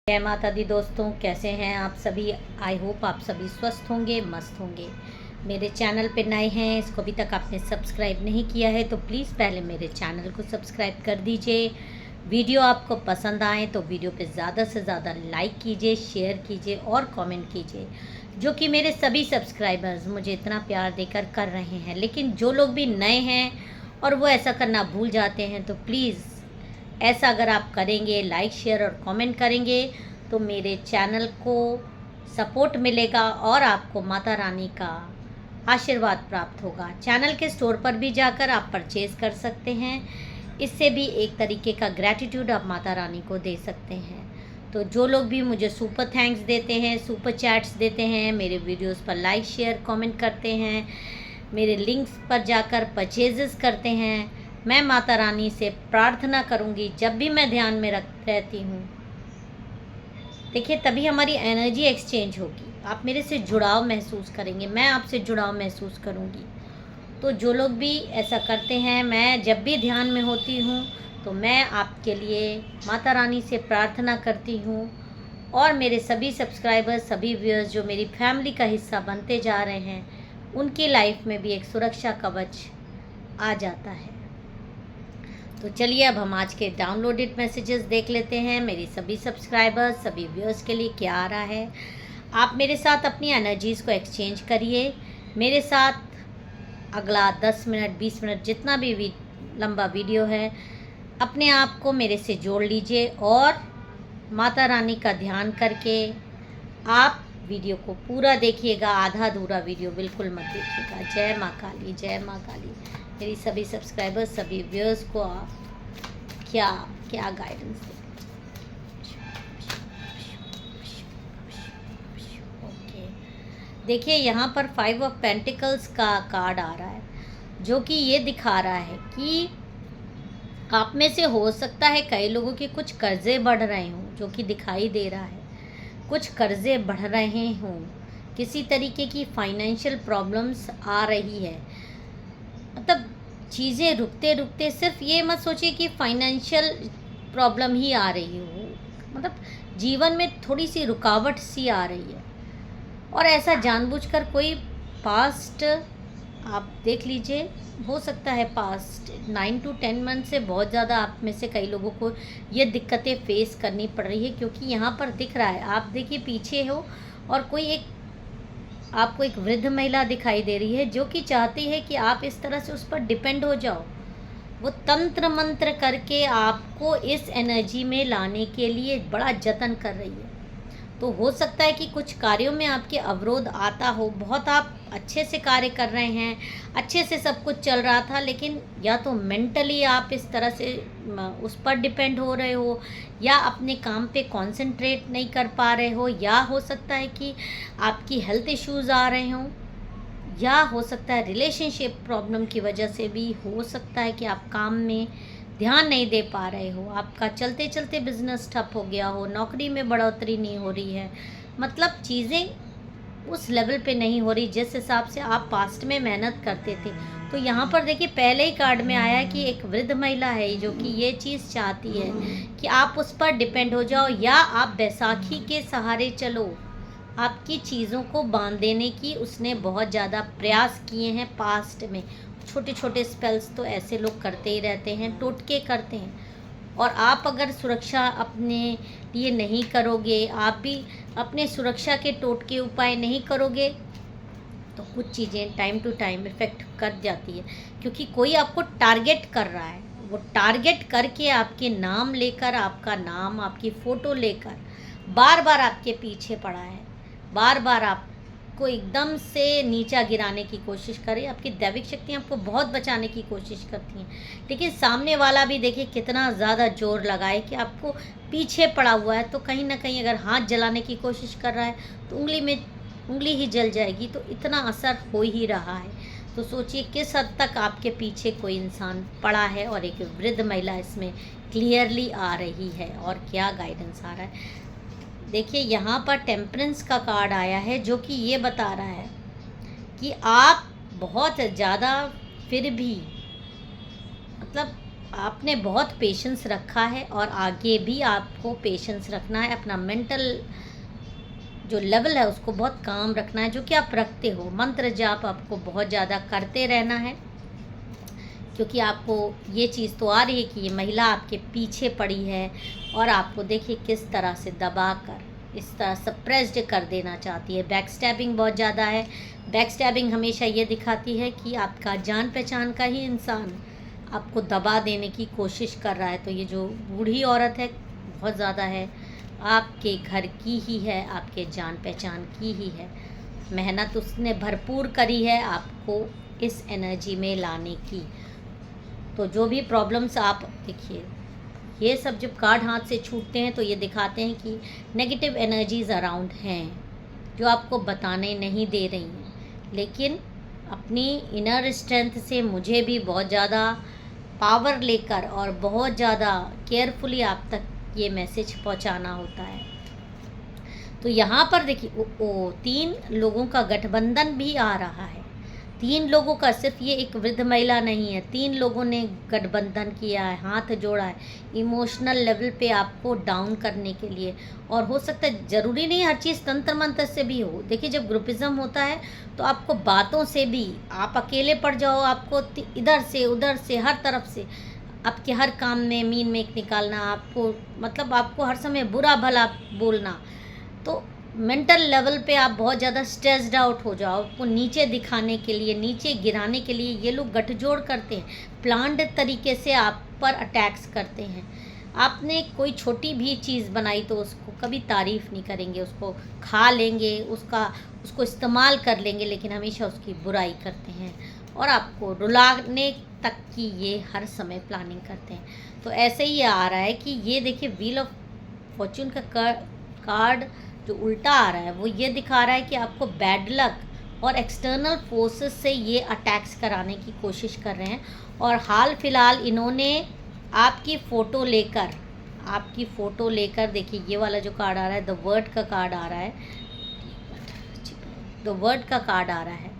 जय माता दी दोस्तों, कैसे हैं आप सभी। आई होप आप सभी स्वस्थ होंगे, मस्त होंगे। मेरे चैनल पे नए हैं, इसको अभी तक आपने सब्सक्राइब नहीं किया है तो प्लीज़ पहले मेरे चैनल को सब्सक्राइब कर दीजिए। वीडियो आपको पसंद आए तो वीडियो पे ज़्यादा से ज़्यादा लाइक कीजिए, शेयर कीजिए और कमेंट कीजिए, जो कि मेरे सभी सब्सक्राइबर्स मुझे इतना प्यार देकर कर रहे हैं। लेकिन जो लोग भी नए हैं और वो ऐसा करना भूल जाते हैं, तो प्लीज़ ऐसा अगर आप करेंगे, लाइक शेयर और कमेंट करेंगे, तो मेरे चैनल को सपोर्ट मिलेगा और आपको माता रानी का आशीर्वाद प्राप्त होगा। चैनल के स्टोर पर भी जाकर आप परचेज़ कर सकते हैं। इससे भी एक तरीके का ग्रैटिट्यूड आप माता रानी को दे सकते हैं। तो जो लोग भी मुझे सुपर थैंक्स देते हैं, सुपर चैट्स देते हैं, मेरे वीडियोस पर लाइक शेयर कमेंट करते हैं, मेरे लिंक्स पर जाकर परचेजेस करते हैं, मैं माता रानी से प्रार्थना करूंगी जब भी मैं ध्यान में रहती हूँ। देखिए, तभी हमारी एनर्जी एक्सचेंज होगी। आप मेरे से जुड़ाव महसूस करेंगे, मैं आपसे जुड़ाव महसूस करूँगी। तो जो लोग भी ऐसा करते हैं, मैं जब भी ध्यान में होती हूँ तो मैं आपके लिए माता रानी से प्रार्थना करती हूँ और मेरे सभी सब्सक्राइबर्स, सभी व्यूअर्स जो मेरी फैमिली का हिस्सा बनते जा रहे हैं, उनकी लाइफ में भी एक सुरक्षा कवच आ जाता है। तो चलिए अब हम आज के डाउनलोडेड मैसेजेस देख लेते हैं। मेरी सभी सब्सक्राइबर्स, सभी व्यूअर्स के लिए क्या आ रहा है। आप मेरे साथ अपनी एनर्जीज़ को एक्सचेंज करिए। मेरे साथ अगला 10 मिनट 20 मिनट जितना भी लंबा वीडियो है, अपने आप को मेरे से जोड़ लीजिए और माता रानी का ध्यान करके आप वीडियो को पूरा देखिएगा। आधा अधूरा वीडियो बिल्कुल मत देखिएगा। जय माँ काली, जय माँ काली। मेरी सभी सब्सक्राइबर्स, सभी व्यूअर्स को आप क्या क्या गाइडेंस दें। ओके, देखिए यहाँ पर 5 ऑफ पेंटिकल्स का कार्ड आ रहा है, जो कि ये दिखा रहा है कि आप में से हो सकता है कई लोगों के कुछ कर्जे बढ़ रहे हों, जो कि दिखाई दे रहा है। कुछ कर्जे बढ़ रहे हों, किसी तरीके की फाइनेंशियल प्रॉब्लम्स आ रही है। मतलब चीज़ें रुकते रुकते, सिर्फ ये मत सोचिए कि फाइनेंशियल प्रॉब्लम ही आ रही हो, मतलब जीवन में थोड़ी सी रुकावट सी आ रही है। और ऐसा जानबूझकर कोई पास्ट आप देख लीजिए, हो सकता है पास्ट 9 to 10 मंथ से बहुत ज़्यादा आप में से कई लोगों को ये दिक्कतें फेस करनी पड़ रही है। क्योंकि यहाँ पर दिख रहा है, आप देखिए पीछे हो और कोई आपको एक वृद्ध महिला दिखाई दे रही है, जो कि चाहती है कि आप इस तरह से उस पर डिपेंड हो जाओ। वो तंत्र मंत्र करके आपको इस एनर्जी में लाने के लिए बड़ा जतन कर रही है। तो हो सकता है कि कुछ कार्यों में आपके अवरोध आता हो। बहुत आप अच्छे से कार्य कर रहे हैं, अच्छे से सब कुछ चल रहा था, लेकिन या तो मेंटली आप इस तरह से उस पर डिपेंड हो रहे हो, या अपने काम पे कंसंट्रेट नहीं कर पा रहे हो, या हो सकता है कि आपकी हेल्थ इश्यूज़ आ रहे हों, या हो सकता है रिलेशनशिप प्रॉब्लम की वजह से भी हो सकता है कि आप काम में ध्यान नहीं दे पा रहे हो। आपका चलते चलते बिजनेस ठप हो गया हो, नौकरी में बढ़ोतरी नहीं हो रही है, मतलब चीज़ें उस लेवल पे नहीं हो रही जिस हिसाब से आप पास्ट में मेहनत करते थे। तो यहाँ पर देखिए, पहले ही कार्ड में आया कि एक वृद्ध महिला है जो कि ये चीज़ चाहती है कि आप उस पर डिपेंड हो जाओ, या आप बैसाखी के सहारे चलो। आपकी चीज़ों को बांध देने की उसने बहुत ज़्यादा प्रयास किए हैं पास्ट में। छोटे छोटे स्पेल्स तो ऐसे लोग करते ही रहते हैं, टोटके करते हैं। और आप अगर सुरक्षा अपने लिए नहीं करोगे, आप भी अपने सुरक्षा के टोटके उपाय नहीं करोगे, तो कुछ चीज़ें टाइम टू टाइम इफ़ेक्ट कर जाती है। क्योंकि कोई आपको टारगेट कर रहा है, वो टारगेट करके आपके नाम लेकर, आपका नाम, आपकी फ़ोटो लेकर बार बार आपके पीछे पड़ा है, बार बार आपको एकदम से नीचा गिराने की कोशिश करे। आपकी दैविक शक्तियाँ आपको बहुत बचाने की कोशिश करती हैं, लेकिन सामने वाला भी देखिए कितना ज़्यादा जोर लगाए कि आपको पीछे पड़ा हुआ है। तो कहीं ना कहीं अगर हाथ जलाने की कोशिश कर रहा है तो उंगली ही जल जाएगी। तो इतना असर हो ही रहा है। तो सोचिए किस हद तक आपके पीछे कोई इंसान पड़ा है, और एक वृद्ध महिला इसमें क्लियरली आ रही है। और क्या गाइडेंस आ रहा है, देखिए यहाँ पर टेम्परेंस का कार्ड आया है, जो कि ये बता रहा है कि आप बहुत ज़्यादा फिर भी मतलब आपने बहुत पेशेंस रखा है और आगे भी आपको पेशेंस रखना है। अपना मेंटल जो लेवल है उसको बहुत काम रखना है, जो कि आप रखते हो। मंत्र जाप आपको बहुत ज़्यादा करते रहना है, क्योंकि आपको ये चीज़ तो आ रही है कि ये महिला आपके पीछे पड़ी है और आपको देखिए किस तरह से दबा कर इस तरह सप्रेस्ड कर देना चाहती है। बैक स्टैबिंग बहुत ज़्यादा है। बैक स्टैबिंग हमेशा ये दिखाती है कि आपका जान पहचान का ही इंसान आपको दबा देने की कोशिश कर रहा है। तो ये जो बूढ़ी औरत है बहुत ज़्यादा है, आपके घर की ही है, आपके जान पहचान की ही है। मेहनत उसने भरपूर करी है आपको इस एनर्जी में लाने की। तो जो भी प्रॉब्लम्स आप देखिए, ये सब जब कार्ड हाथ से छूटते हैं तो ये दिखाते हैं कि नेगेटिव एनर्जीज़ अराउंड हैं जो आपको बताने नहीं दे रही हैं। लेकिन अपनी इनर स्ट्रेंथ से मुझे भी बहुत ज़्यादा पावर लेकर और बहुत ज़्यादा केयरफुली आप तक ये मैसेज पहुंचाना होता है। तो यहाँ पर देखिए ओ 3 लोगों का गठबंधन भी आ रहा है। 3 लोगों का, सिर्फ ये एक वृद्ध महिला नहीं है, 3 लोगों ने गठबंधन किया है, हाथ जोड़ा है इमोशनल लेवल पे आपको डाउन करने के लिए। और हो सकता है, ज़रूरी नहीं हर चीज़ तंत्र मंत्र से भी हो। देखिए जब ग्रुपिज़म होता है तो आपको बातों से भी, आप अकेले पड़ जाओ, आपको इधर से उधर से हर तरफ से आपके हर काम में मीन मेक निकालना, आपको मतलब आपको हर समय बुरा भला बोलना। तो मेंटल लेवल पे आप बहुत ज़्यादा स्ट्रेस्ड आउट हो जाओ, आपको नीचे दिखाने के लिए, नीचे गिराने के लिए ये लोग गठजोड़ करते हैं। प्लान्ड तरीके से आप पर अटैक्स करते हैं। आपने कोई छोटी भी चीज़ बनाई तो उसको कभी तारीफ़ नहीं करेंगे, उसको खा लेंगे, उसको इस्तेमाल कर लेंगे, लेकिन हमेशा उसकी बुराई करते हैं और आपको रुलाने तक की ये हर समय प्लानिंग करते हैं। तो ऐसे ही आ रहा है कि ये देखिए व्हील ऑफ फॉर्चून का कार्ड जो उल्टा आ रहा है वो ये दिखा रहा है कि आपको बैड लक और एक्सटर्नल फोर्सेस से ये अटैक्स कराने की कोशिश कर रहे हैं। और हाल फिलहाल इन्होंने आपकी फ़ोटो लेकर देखिए ये वाला जो कार्ड आ रहा है, द वर्ड का कार्ड आ रहा है, द वर्ड का कार्ड आ रहा है।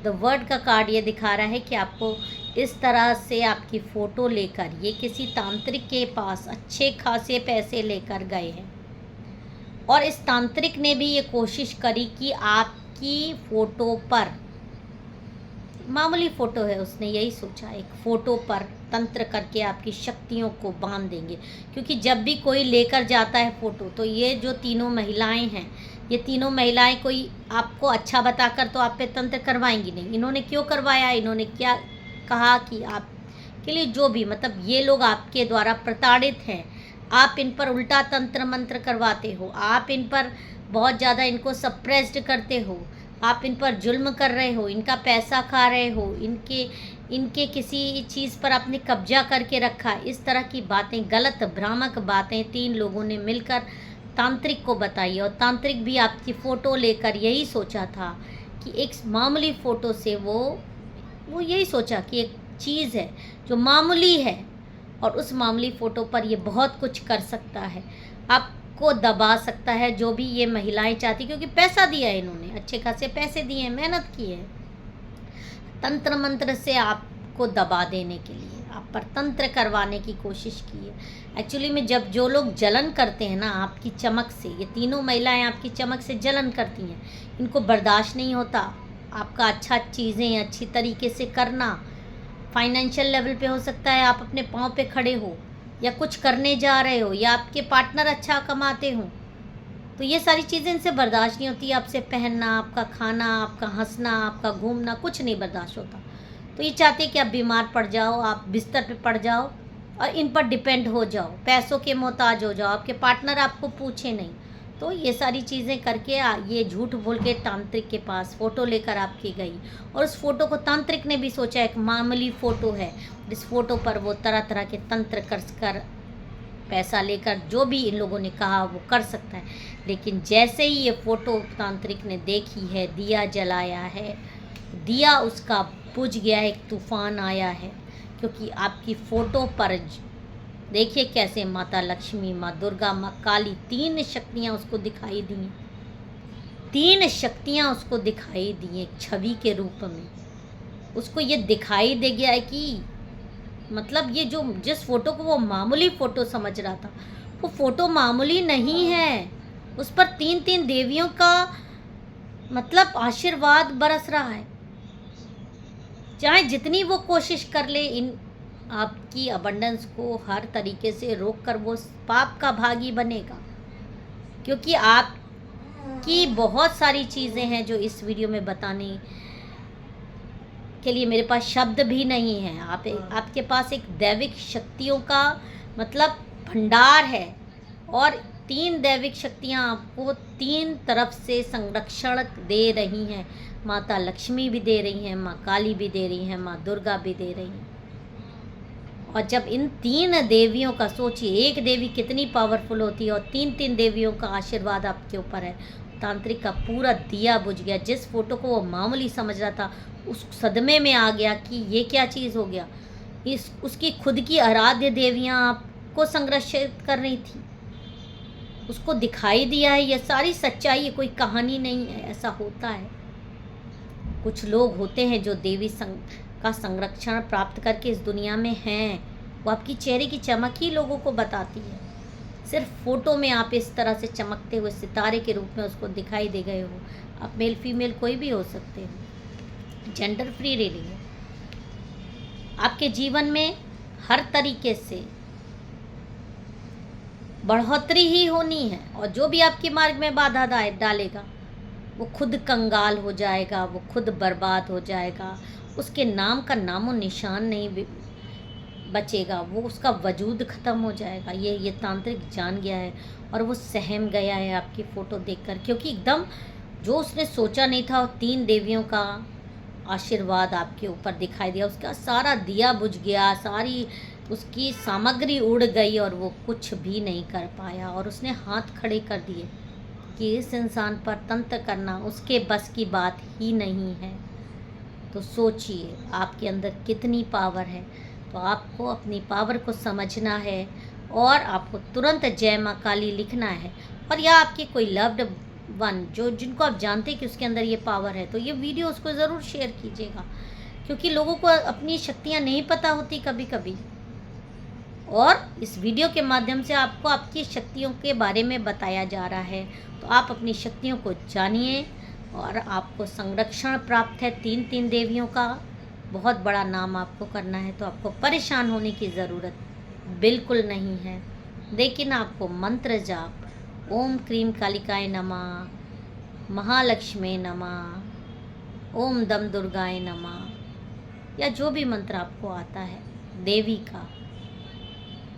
द वर्ड का कार्ड ये दिखा रहा है कि आपको इस तरह से आपकी फ़ोटो लेकर ये किसी तांत्रिक के पास अच्छे खासे पैसे लेकर गए हैं और इस तांत्रिक ने भी ये कोशिश करी कि आपकी फ़ोटो पर, मामूली फ़ोटो है, उसने यही सोचा एक फ़ोटो पर तंत्र करके आपकी शक्तियों को बांध देंगे। क्योंकि जब भी कोई लेकर जाता है फ़ोटो तो ये जो तीनों महिलाएं हैं, ये तीनों महिलाएं कोई आपको अच्छा बताकर तो आप पे तंत्र करवाएंगी नहीं। इन्होंने क्यों करवाया, इन्होंने क्या कहा कि आपके लिए जो भी, मतलब ये लोग आपके द्वारा प्रताड़ित हैं, आप इन पर उल्टा तंत्र मंत्र करवाते हो, आप इन पर बहुत ज़्यादा इनको सप्रेस्ड करते हो, आप इन पर जुल्म कर रहे हो, इनका पैसा खा रहे हो, इनके किसी चीज़ पर आपने कब्जा करके रखा। इस तरह की बातें, गलत भ्रामक बातें 3 लोगों ने मिलकर तांत्रिक को बताई। और तांत्रिक भी आपकी फ़ोटो लेकर यही सोचा था कि एक मामूली फ़ोटो से वो यही सोचा कि एक चीज़ है जो मामूली है और उस मामूली फ़ोटो पर ये बहुत कुछ कर सकता है, आपको दबा सकता है, जो भी ये महिलाएं चाहती, क्योंकि पैसा दिया है इन्होंने, अच्छे खासे पैसे दिए हैं, मेहनत की है तंत्र मंत्र से आपको दबा देने के लिए, आप पर तंत्र करवाने की कोशिश की है। एक्चुअली में जब जो लोग जलन करते हैं ना आपकी चमक से, ये तीनों महिलाएं आपकी चमक से जलन करती हैं, इनको बर्दाश्त नहीं होता आपका अच्छा चीज़ें अच्छी तरीके से करना। फाइनेंशियल लेवल पे हो सकता है आप अपने पाँव पे खड़े हो या कुछ करने जा रहे हो या आपके पार्टनर अच्छा कमाते हो, तो ये सारी चीज़ें इनसे बर्दाश्त नहीं होती। आपसे पहनना, आपका खाना, आपका हंसना, आपका घूमना, कुछ नहीं बर्दाश्त होता। तो ये चाहते हैं कि आप बीमार पड़ जाओ, आप बिस्तर पे पड़ जाओ और इन पर डिपेंड हो जाओ, पैसों के मोहताज हो जाओ, आपके पार्टनर आपको पूछे नहीं। तो ये सारी चीज़ें करके ये झूठ बोल के तांत्रिक के पास फ़ोटो लेकर आपकी गई और उस फ़ोटो को तांत्रिक ने भी सोचा एक मामूली फ़ोटो है, इस फ़ोटो पर वो तरह तरह के तंत्र कर पैसा लेकर जो भी इन लोगों ने कहा वो कर सकता है। लेकिन जैसे ही ये फ़ोटो तांत्रिक ने देखी है, दिया जलाया है, दिया उसका बुझ गया है, एक तूफ़ान आया है। क्योंकि आपकी फ़ोटो पर देखिए कैसे माता लक्ष्मी, माँ दुर्गा, माँ काली, 3 शक्तियाँ उसको दिखाई दी, 3 शक्तियाँ उसको दिखाई दी एक छवि के रूप में। उसको ये दिखाई दे गया है कि मतलब ये जो जिस फ़ोटो को वो मामूली फ़ोटो समझ रहा था, वो फ़ोटो मामूली नहीं है। उस पर 3-3 देवियों का मतलब आशीर्वाद बरस रहा है। चाहे जितनी वो कोशिश कर ले इन आपकी अबंडेंस को हर तरीके से रोक कर, वो पाप का भागी बनेगा। क्योंकि आपकी बहुत सारी चीज़ें हैं जो इस वीडियो में बताने के लिए मेरे पास शब्द भी नहीं है। आपके पास एक दैविक शक्तियों का मतलब भंडार है, और 3 दैविक शक्तियाँ आपको 3 तरफ से संरक्षण दे रही हैं। माता लक्ष्मी भी दे रही हैं, माँ काली भी दे रही हैं, माँ दुर्गा भी दे रही हैं। और जब इन 3 देवियों का सोचिए, एक देवी कितनी पावरफुल होती है, और 3-3 देवियों का आशीर्वाद आपके ऊपर है। तांत्रिक का पूरा दिया बुझ गया। जिस फोटो को वो मामूली समझ रहा था, उस सदमे में आ गया कि ये क्या चीज़ हो गया। उसकी खुद की आराध्य देवियाँ आपको संरक्षित कर रही थी। उसको दिखाई दिया है ये सारी सच्चाई है, कोई कहानी नहीं है, ऐसा होता है। कुछ लोग होते हैं जो देवी का संरक्षण प्राप्त करके इस दुनिया में हैं। वो आपकी चेहरे की चमक ही लोगों को बताती है। सिर्फ फोटो में आप इस तरह से चमकते हुए सितारे के रूप में उसको दिखाई दे गए हो। आप मेल फीमेल कोई भी हो सकते हो, जेंडर फ्री रीडिंग है। आपके जीवन में हर तरीके से बढ़ोतरी ही होनी है, और जो भी आपके मार्ग में बाधा डालेगा वो खुद कंगाल हो जाएगा, वो खुद बर्बाद हो जाएगा। उसके नाम का नामो निशान नहीं बचेगा, वो उसका वजूद ख़त्म हो जाएगा। ये तांत्रिक जान गया है, और वो सहम गया है आपकी फ़ोटो देखकर, क्योंकि एकदम जो उसने सोचा नहीं था, 3 देवियों का आशीर्वाद आपके ऊपर दिखाई दिया। उसका सारा दिया बुझ गया, सारी उसकी सामग्री उड़ गई, और वो कुछ भी नहीं कर पाया। और उसने हाथ खड़े कर दिए कि इस इंसान पर तंत्र करना उसके बस की बात ही नहीं है। तो सोचिए आपके अंदर कितनी पावर है। तो आपको अपनी पावर को समझना है, और आपको तुरंत जय माँ काली लिखना है। और या आपके कोई लव्ड वन जिनको आप जानते हैं कि उसके अंदर ये पावर है, तो ये वीडियो उसको ज़रूर शेयर कीजिएगा, क्योंकि लोगों को अपनी शक्तियाँ नहीं पता होती कभी कभी। और इस वीडियो के माध्यम से आपको आपकी शक्तियों के बारे में बताया जा रहा है। तो आप अपनी शक्तियों को जानिए, और आपको संरक्षण प्राप्त है 3-3 देवियों का। बहुत बड़ा नाम आपको करना है, तो आपको परेशान होने की ज़रूरत बिल्कुल नहीं है। लेकिन आपको मंत्र जाप ओम क्रीम कालिकाय नमः, महालक्ष्मी नमः, ओम दम दुर्गाय नमः, या जो भी मंत्र आपको आता है देवी का,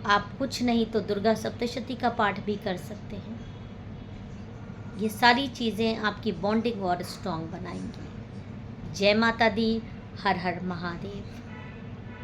आप कुछ नहीं तो दुर्गा सप्तशती का पाठ भी कर सकते हैं। ये सारी चीज़ें आपकी बॉन्डिंग और स्ट्रॉन्ग बनाएंगी। जय माता दी, हर हर महादेव।